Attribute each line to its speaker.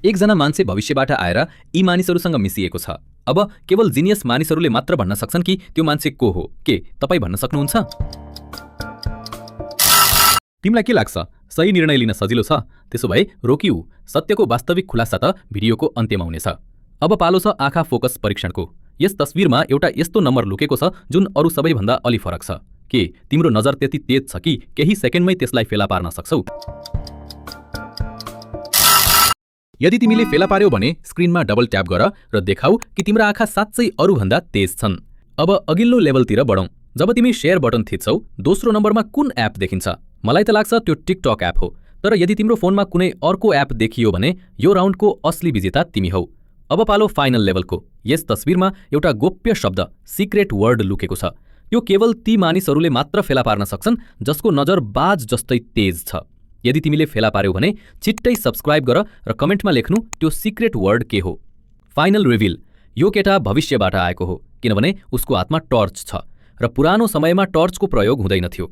Speaker 1: एकजना मान्छे भविष्यबाट आएर यी मानिसहरूसँग मिसिएको छ। अब केवल जिनियस मानिसहरूले मात्र भन्न सक्छन् कि त्यो मान्छे को हो। के तपाईँ भन्न सक्नुहुन्छ? तिमीलाई के लाग्छ? सही निर्णय लिन सजिलो छ? त्यसो भए रोकिऊ। सत्यको वास्तविक खुलासा त भिडियोको अन्त्यमा हुनेछ। अब पालो छ आँखा फोकस परीक्षणको। यस तस्विरमा एउटा यस्तो नम्बर लुकेको छ जुन अरू सबैभन्दा अलि फरक छ। के तिम्रो नजर त्यति तेज छ कि केही सेकेन्डमै त्यसलाई फेला पार्न सक्छौ? यदि तिमीले फेला पार्यौ भने स्क्रिनमा डबल ट्याप गर र देखाऊ कि तिम्रा आँखा साँच्चै अरूभन्दा तेज छन्। अब अघिल्लो लेभलतिर बढौं। जब तिमी शेयर बटन थिच्छौ, दोस्रो नम्बरमा कुन एप देखिन्छ? मलाई त लाग्छ त्यो टिकटक एप हो। तर यदि तिम्रो फोनमा कुनै अर्को एप देखियो भने यो राउन्डको असली विजेता तिमी हौ। अब पालो फाइनल लेभलको। यस तस्विरमा एउटा गोप्य शब्द सिक्रेट वर्ड लुकेको छ। यो केवल ती मानिसहरूले मात्र फेला पार्न सक्छन् जसको नजर बाज जस्तै तेज छ। यदि तिमीले फेला पार्यौ भने छिट्टै सब्स्क्राइब गर र कमेन्टमा लेख्नु त्यो सिक्रेट वर्ड के हो। Final reveal. यो केटा भविष्यबाट आएको हो किनभने उसको हातमा टर्च छ र पुरानो समयमा टर्चको प्रयोग हुँदैन थियो।